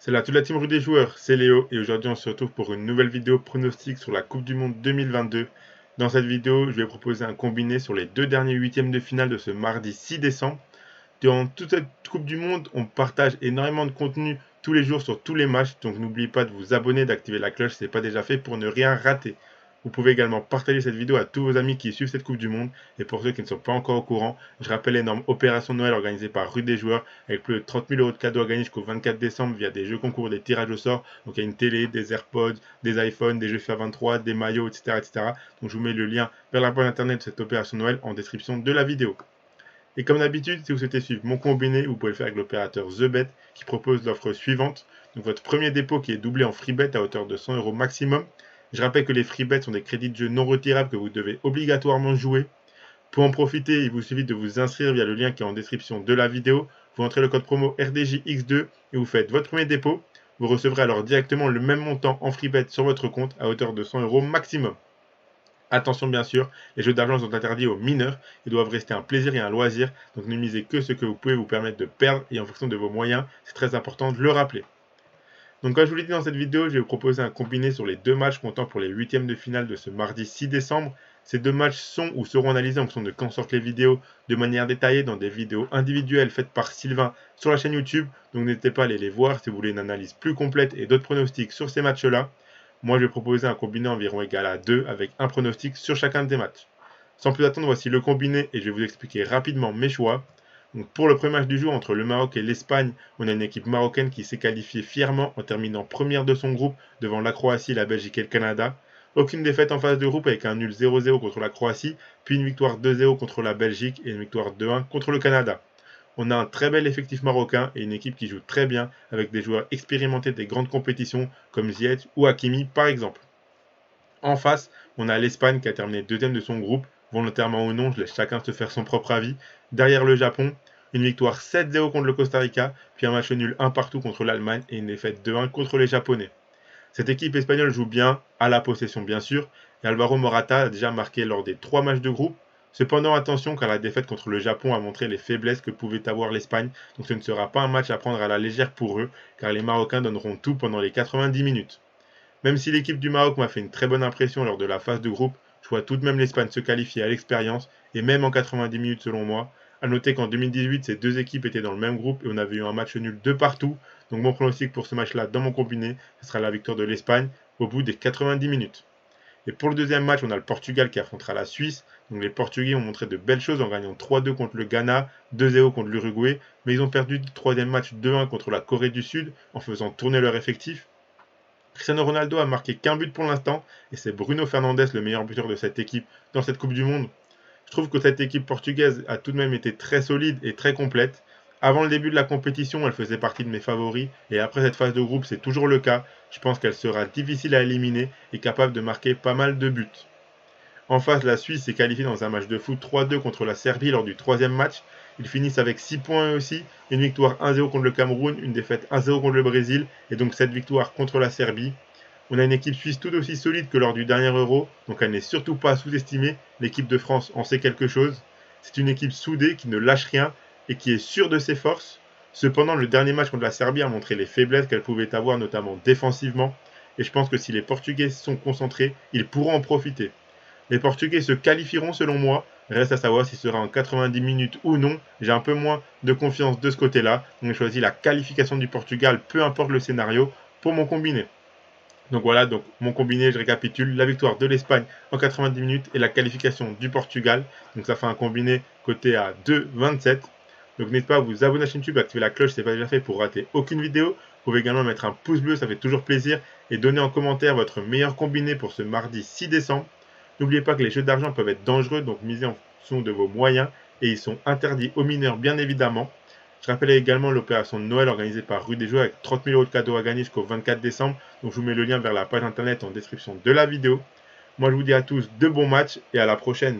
Salut à toute la team Rue des Joueurs, c'est Léo et aujourd'hui on se retrouve pour une nouvelle vidéo pronostic sur la Coupe du Monde 2022. Dans cette vidéo, je vais proposer un combiné sur les deux derniers huitièmes de finale de ce mardi 6 décembre. Durant toute cette Coupe du Monde, on partage énormément de contenu tous les jours sur tous les matchs, donc n'oubliez pas de vous abonner, d'activer la cloche si ce n'est pas déjà fait pour ne rien rater. Vous pouvez également partager cette vidéo à tous vos amis qui suivent cette Coupe du Monde. Et pour ceux qui ne sont pas encore au courant, je rappelle l'énorme opération de Noël organisée par Rue des Joueurs avec plus de 30 000 euros de cadeaux à gagner jusqu'au 24 décembre via des jeux concours, des tirages au sort. Donc il y a une télé, des AirPods, des iPhones, des jeux FIFA 23, des maillots, etc., etc. Donc je vous mets le lien vers la page internet de cette opération de Noël en description de la vidéo. Et comme d'habitude, si vous souhaitez suivre mon combiné, vous pouvez le faire avec l'opérateur TheBet qui propose l'offre suivante. Donc votre premier dépôt qui est doublé en freebet à hauteur de 100 euros maximum. Je rappelle que les freebets sont des crédits de jeu non retirables que vous devez obligatoirement jouer. Pour en profiter, il vous suffit de vous inscrire via le lien qui est en description de la vidéo. Vous entrez le code promo RDJX2 et vous faites votre premier dépôt. Vous recevrez alors directement le même montant en freebet sur votre compte à hauteur de 100 euros maximum. Attention bien sûr, les jeux d'argent sont interdits aux mineurs et doivent rester un plaisir et un loisir, donc ne misez que ce que vous pouvez vous permettre de perdre et en fonction de vos moyens, c'est très important de le rappeler. Donc comme je vous l'ai dit dans cette vidéo, je vais vous proposer un combiné sur les deux matchs comptant pour les huitièmes de finale de ce mardi 6 décembre. Ces deux matchs sont ou seront analysés en fonction de quand sortent les vidéos de manière détaillée dans des vidéos individuelles faites par Sylvain sur la chaîne YouTube. Donc n'hésitez pas à aller les voir si vous voulez une analyse plus complète et d'autres pronostics sur ces matchs-là. Moi je vais proposer un combiné environ égal à 2 avec un pronostic sur chacun des matchs. Sans plus attendre, voici le combiné et je vais vous expliquer rapidement mes choix. Donc pour le premier match du jour entre le Maroc et l'Espagne, on a une équipe marocaine qui s'est qualifiée fièrement en terminant première de son groupe devant la Croatie, la Belgique et le Canada. Aucune défaite en phase de groupe avec un nul 0-0 contre la Croatie, puis une victoire 2-0 contre la Belgique et une victoire 2-1 contre le Canada. On a un très bel effectif marocain et une équipe qui joue très bien avec des joueurs expérimentés des grandes compétitions comme Ziyech ou Hakimi par exemple. En face, on a l'Espagne qui a terminé deuxième de son groupe, volontairement ou non, je laisse chacun se faire son propre avis. Derrière le Japon, une victoire 7-0 contre le Costa Rica, puis un match nul 1 partout contre l'Allemagne et une défaite 2-1 contre les Japonais. Cette équipe espagnole joue bien, à la possession bien sûr, et Alvaro Morata a déjà marqué lors des 3 matchs de groupe. Cependant attention car la défaite contre le Japon a montré les faiblesses que pouvait avoir l'Espagne, donc ce ne sera pas un match à prendre à la légère pour eux, car les Marocains donneront tout pendant les 90 minutes. Même si l'équipe du Maroc m'a fait une très bonne impression lors de la phase de groupe, je vois tout de même l'Espagne se qualifier à l'expérience, et même en 90 minutes selon moi. A noter qu'en 2018, ces deux équipes étaient dans le même groupe et on avait eu un match nul de partout. Donc mon pronostic pour ce match-là dans mon combiné, ce sera la victoire de l'Espagne au bout des 90 minutes. Et pour le deuxième match, on a le Portugal qui affrontera la Suisse. Donc les Portugais ont montré de belles choses en gagnant 3-2 contre le Ghana, 2-0 contre l'Uruguay, mais ils ont perdu le troisième match 2-1 contre la Corée du Sud en faisant tourner leur effectif. Cristiano Ronaldo a marqué qu'un but pour l'instant et c'est Bruno Fernandes le meilleur buteur de cette équipe dans cette Coupe du Monde. Je trouve que cette équipe portugaise a tout de même été très solide et très complète. Avant le début de la compétition, elle faisait partie de mes favoris et après cette phase de groupe, c'est toujours le cas. Je pense qu'elle sera difficile à éliminer et capable de marquer pas mal de buts. En face, la Suisse s'est qualifiée dans un match de foot 3-2 contre la Serbie lors du troisième match. Ils finissent avec 6 points eux aussi, une victoire 1-0 contre le Cameroun, une défaite 1-0 contre le Brésil et donc cette victoire contre la Serbie. On a une équipe suisse tout aussi solide que lors du dernier Euro, donc elle n'est surtout pas sous-estimée. L'équipe de France en sait quelque chose. C'est une équipe soudée qui ne lâche rien et qui est sûre de ses forces. Cependant, le dernier match contre la Serbie a montré les faiblesses qu'elle pouvait avoir, notamment défensivement. Et je pense que si les Portugais sont concentrés, ils pourront en profiter. Les Portugais se qualifieront selon moi. Reste à savoir si ce sera en 90 minutes ou non. J'ai un peu moins de confiance de ce côté-là. Donc j'ai choisi la qualification du Portugal, peu importe le scénario, pour mon combiné. Donc voilà, donc mon combiné, je récapitule, la victoire de l'Espagne en 90 minutes et la qualification du Portugal. Donc ça fait un combiné coté à 2,27. Donc n'hésitez pas à vous abonner à la chaîne YouTube, activer la cloche si ce n'est pas déjà fait pour rater aucune vidéo. Vous pouvez également mettre un pouce bleu, ça fait toujours plaisir. Et donner en commentaire votre meilleur combiné pour ce mardi 6 décembre. N'oubliez pas que les jeux d'argent peuvent être dangereux, donc misez en fonction de vos moyens. Et ils sont interdits aux mineurs, bien évidemment. Je rappelle également l'opération de Noël organisée par Rue des Joueurs avec 30 000 euros de cadeaux à gagner jusqu'au 24 décembre. Donc je vous mets le lien vers la page internet en description de la vidéo. Moi je vous dis à tous de bons matchs et à la prochaine.